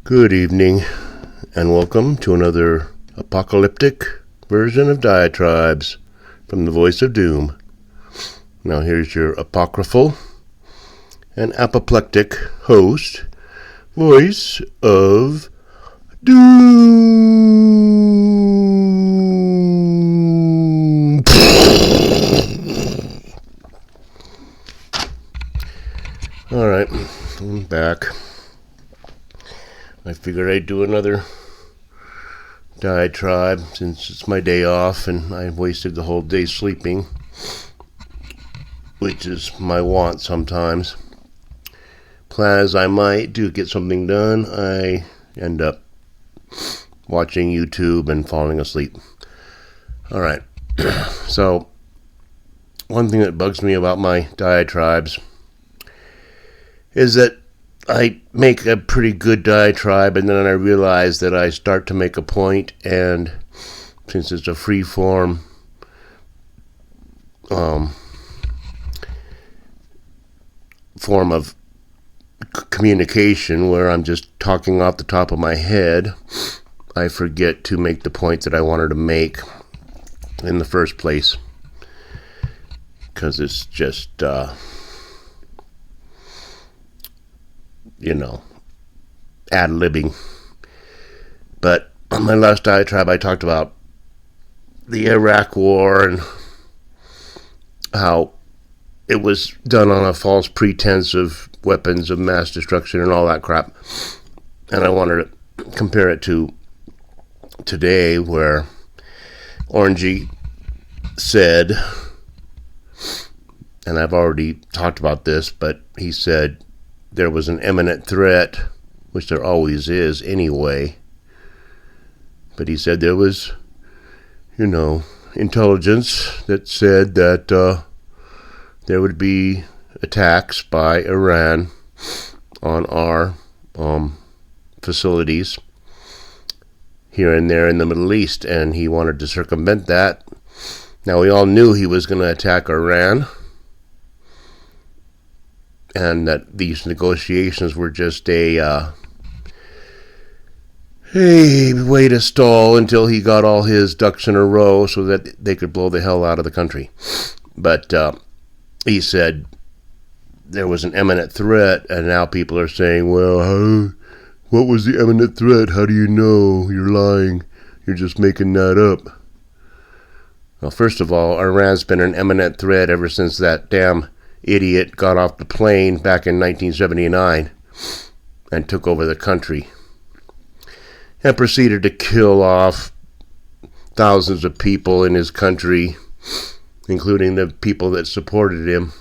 Good evening, and welcome to another apocalyptic version of Diatribes from the Voice of Doom. Now here's your apocryphal and apoplectic host, Voice of Doom. Alright, I'm back. I figured I'd do another diatribe since it's my day off and I wasted the whole day sleeping, which is my want sometimes. Plan as I might to get something done, I end up watching YouTube and falling asleep. Alright, so one thing that bugs me about my diatribes is that I make a pretty good diatribe, and then I realize that I start to make a point, and since it's a free form form of communication where I'm just talking off the top of my head, I forget to make the point that I wanted to make in the first place, because it's just ad-libbing. But on my last diatribe, I talked about the Iraq War and how it was done on a false pretense of weapons of mass destruction and all that crap. And I wanted to compare it to today, where Orangey said, and I've already talked about this, but he said there was an imminent threat, which there always is anyway. But he said there was, intelligence that said that there would be attacks by Iran on our facilities here and there in the Middle East, and he wanted to circumvent that. Now, we all knew he was going to attack Iran, and that these negotiations were just a way to stall until he got all his ducks in a row so that they could blow the hell out of the country. But he said there was an imminent threat, and now people are saying, well, what was the imminent threat? How do you know? You're lying. You're just making that up. Well, first of all, Iran's been an imminent threat ever since that damn idiot got off the plane back in 1979 and took over the country and proceeded to kill off thousands of people in his country, including the people that supported him,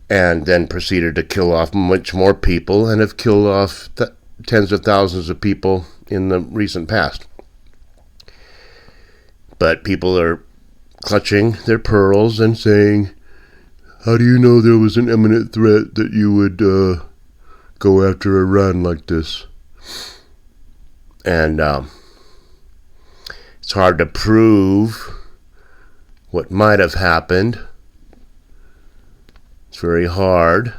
and then proceeded to kill off much more people and have killed off tens of thousands of people in the recent past. But people are clutching their pearls and saying, how do you know there was an imminent threat that you would go after Iran like this? And it's hard to prove what might have happened. It's very hard.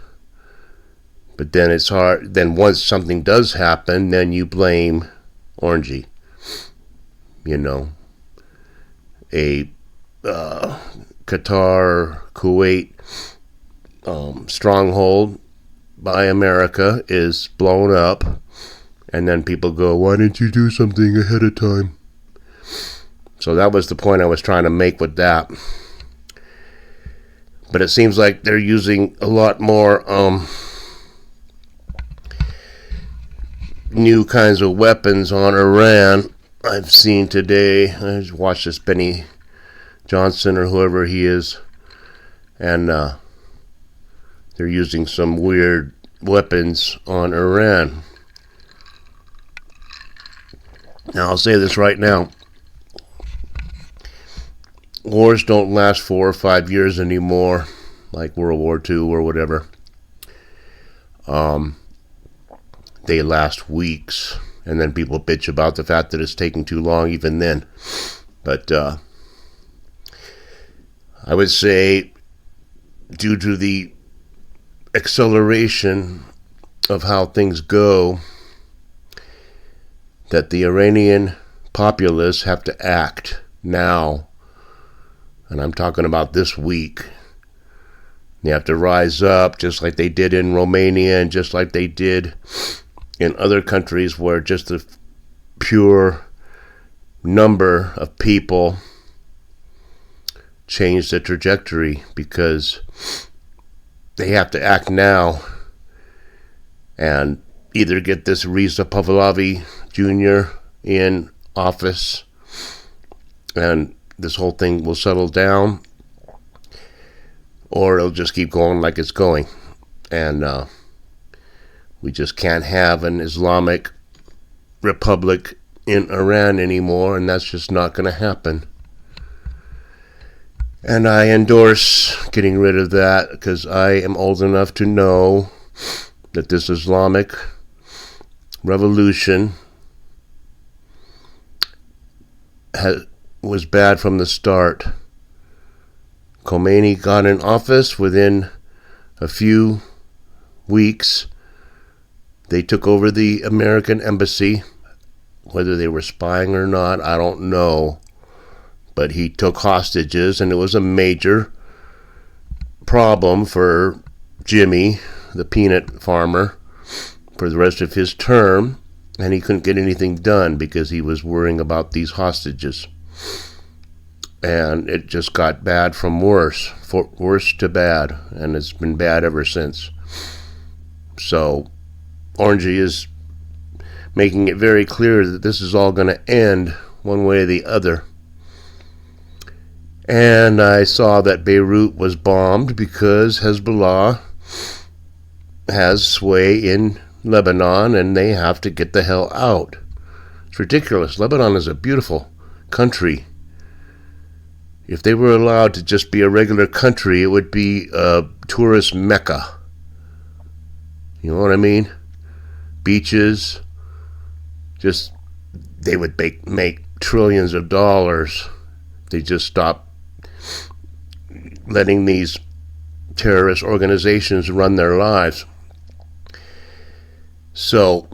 But then it's hard. Then once something does happen, then you blame Orangey. A Qatar, Kuwait stronghold by America is blown up, and then people go, why didn't you do something ahead of time? So that was the point I was trying to make with that. But it seems like they're using a lot more new kinds of weapons on Iran. I've seen today, I just watched this Benny Johnson or whoever he is, and they're using some weird weapons on Iran. Now, I'll say this right now. Wars don't last 4 or 5 years anymore, like World War II or whatever. They last weeks, and then people bitch about the fact that it's taking too long even then. But I would say, due to the acceleration of how things go, that the Iranian populace have to act now. And I'm talking about this week. They have to rise up just like they did in Romania and just like they did in other countries where just the pure number of people changed the trajectory, because they have to act now and either get this Reza Pahlavi Jr. in office and this whole thing will settle down, or it'll just keep going like it's going. And we just can't have an Islamic republic in Iran anymore, and that's just not going to happen. And I endorse getting rid of that, because I am old enough to know that this Islamic revolution was bad from the start. Khomeini got in office. Within a few weeks, they took over the American embassy. Whether they were spying or not, I don't know. But he took hostages, and it was a major problem for Jimmy, the peanut farmer, for the rest of his term. And he couldn't get anything done because he was worrying about these hostages. And it just got bad from worse to bad, and it's been bad ever since. So Orangey is making it very clear that this is all going to end one way or the other. And I saw that Beirut was bombed because Hezbollah has sway in Lebanon, and they have to get the hell out. It's ridiculous. Lebanon is a beautiful country. If they were allowed to just be a regular country, it would be a tourist mecca. You know what I mean? Beaches. Just, they would make trillions of dollars. They just stopped letting these terrorist organizations run their lives. So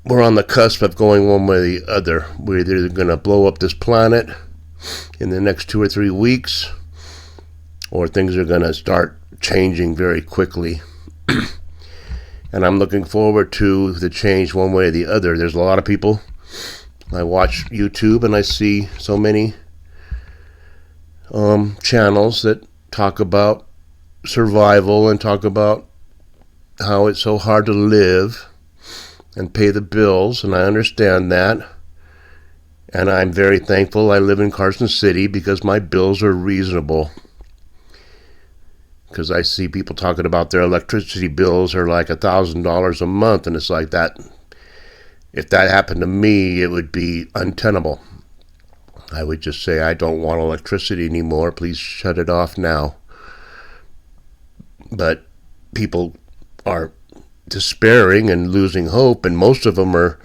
we're on the cusp of going one way or the other. We're either going to blow up this planet in the next 2 or 3 weeks, or things are going to start changing very quickly. And I'm looking forward to the change one way or the other. There's a lot of people. I watch YouTube and I see so many channels that talk about survival and talk about how it's so hard to live and pay the bills, and I understand that. And I'm very thankful I live in Carson City because my bills are reasonable. Because I see people talking about their electricity bills are like $1,000 a month, and it's like that. If that happened to me, it would be untenable. I would just say, I don't want electricity anymore. Please shut it off now. But people are despairing and losing hope, and most of them are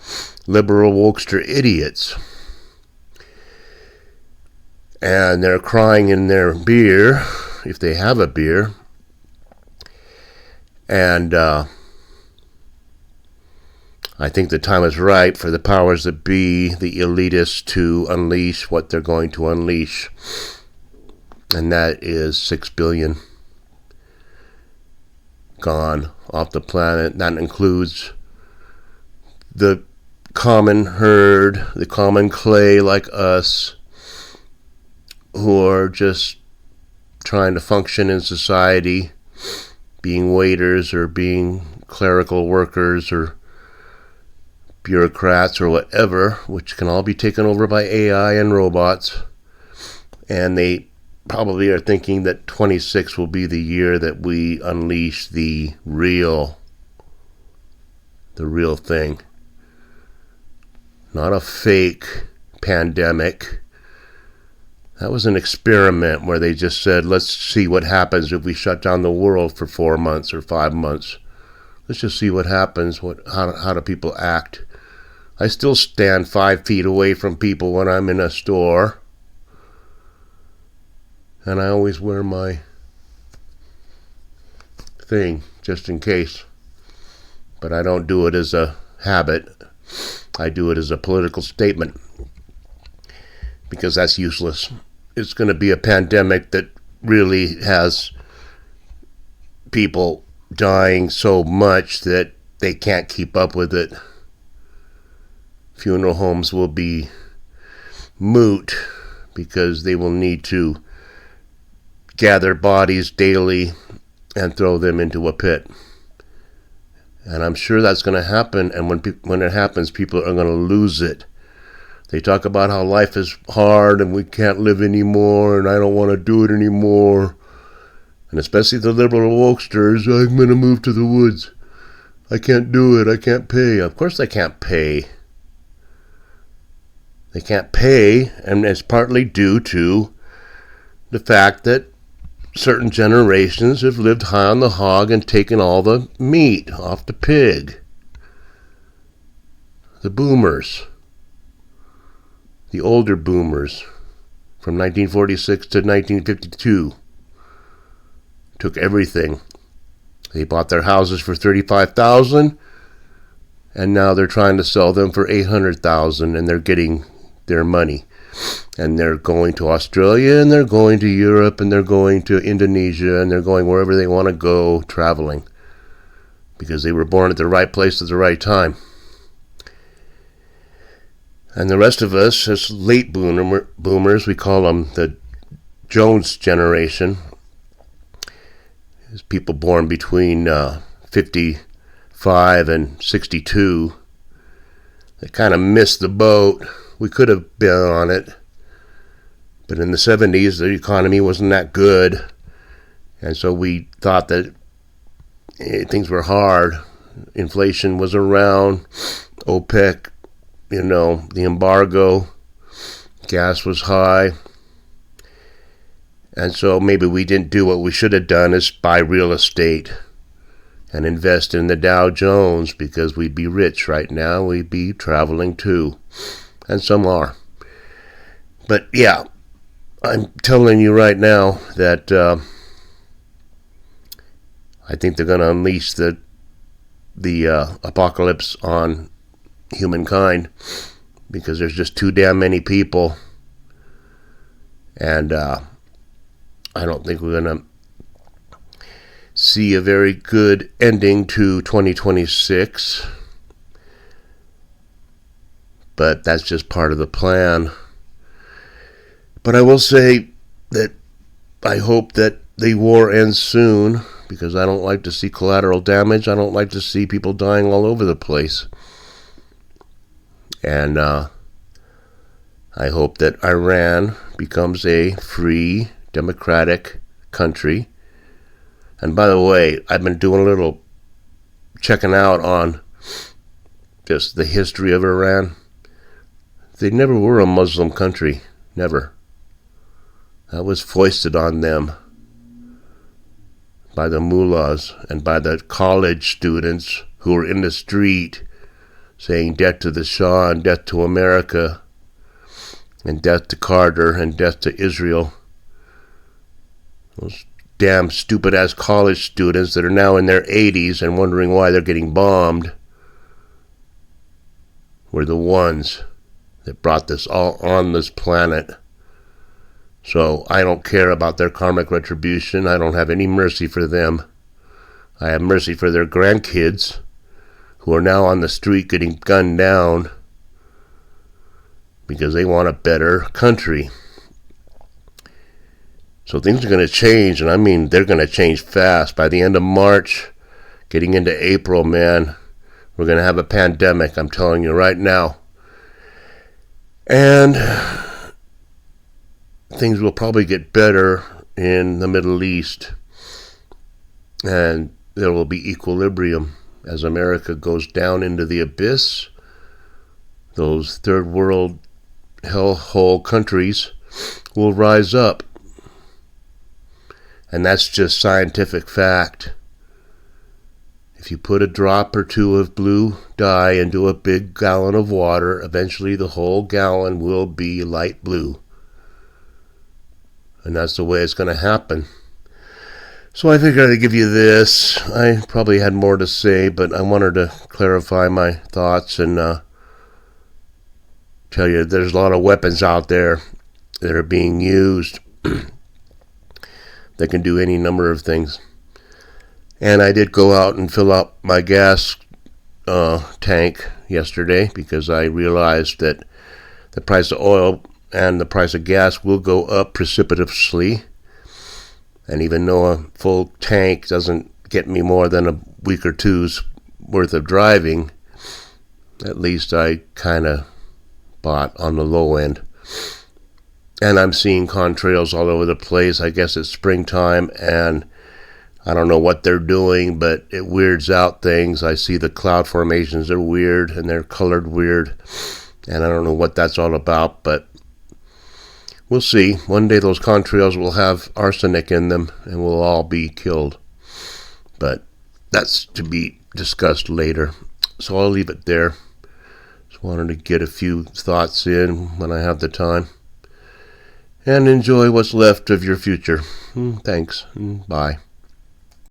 liberal wokester idiots. And they're crying in their beer, if they have a beer. And I think the time is ripe for the powers that be, the elitists, to unleash what they're going to unleash. And that is 6 billion gone off the planet. That includes the common herd, the common clay like us, who are just trying to function in society, being waiters or being clerical workers or bureaucrats or whatever, which can all be taken over by AI and robots. And they probably are thinking that 26 will be the year that we unleash the real thing. Not a fake pandemic. That was an experiment where they just said, let's see what happens if we shut down the world for 4 months or 5 months. Let's just see what happens. How do people act? I still stand 5 feet away from people when I'm in a store. And I always wear my thing, just in case. But I don't do it as a habit. I do it as a political statement because that's useless. It's going to be a pandemic that really has people dying so much that they can't keep up with it. Funeral homes will be moot because they will need to gather bodies daily and throw them into a pit. And I'm sure that's going to happen, and when it happens, people are going to lose it. They talk about how life is hard and we can't live anymore and I don't want to do it anymore. And especially the liberal wokesters, I'm going to move to the woods. I can't do it. I can't pay. Of course they can't pay. They can't pay, and it's partly due to the fact that certain generations have lived high on the hog and taken all the meat off the pig. The boomers. The older boomers from 1946 to 1952 took everything. They bought their houses for $35,000 and now they're trying to sell them for $800,000 and they're getting their money. And they're going to Australia and they're going to Europe and they're going to Indonesia and they're going wherever they want to go traveling because they were born at the right place at the right time. And the rest of us, as late boomers, we call them the Jones generation, is people born between 55 and 62. They kind of missed the boat. We could have been on it. But in the 70s, the economy wasn't that good. And so we thought that things were hard. Inflation was around. OPEC, the embargo. Gas was high. And so maybe we didn't do what we should have done, is buy real estate and invest in the Dow Jones, because we'd be rich right now. We'd be traveling too. And some are. But yeah, I'm telling you right now that I think they're going to unleash the apocalypse on humankind, because there's just too damn many people. And I don't think we're going to see a very good ending to 2026. But that's just part of the plan. But I will say that I hope that the war ends soon, because I don't like to see collateral damage. I don't like to see people dying all over the place. And I hope that Iran becomes a free, democratic country. And by the way, I've been doing a little checking out on just the history of Iran. They never were a Muslim country. Never. That was foisted on them by the mullahs and by the college students who were in the street saying death to the Shah and death to America and death to Carter and death to Israel. Those damn stupid-ass college students that are now in their 80s and wondering why they're getting bombed were the ones that brought this all on this planet. So I don't care about their karmic retribution. I don't have any mercy for them. I have mercy for their grandkids who are now on the street getting gunned down because they want a better country. So things are going to change, and I mean they're going to change fast. By the end of March, getting into April, man, we're going to have a pandemic, I'm telling you right now. And things will probably get better in the Middle East. And there will be equilibrium as America goes down into the abyss. Those third world hellhole countries will rise up. And that's just scientific fact. If you put a drop or two of blue dye into a big gallon of water, eventually the whole gallon will be light blue. And that's the way it's going to happen. So I figured I'd give you this. I probably had more to say, but I wanted to clarify my thoughts and tell you, there's a lot of weapons out there that are being used that can do any number of things. And I did go out and fill up my gas tank yesterday because I realized that the price of oil and the price of gas will go up precipitously. And even though a full tank doesn't get me more than a week or two's worth of driving, at least I kind of bought on the low end. And I'm seeing contrails all over the place. I guess it's springtime, and I don't know what they're doing, but it weirds out things. I see the cloud formations are weird, and they're colored weird, and I don't know what that's all about, but we'll see. One day those contrails will have arsenic in them, and we'll all be killed. But that's to be discussed later. So I'll leave it there. Just wanted to get a few thoughts in when I have the time. And enjoy what's left of your future. Thanks. Bye.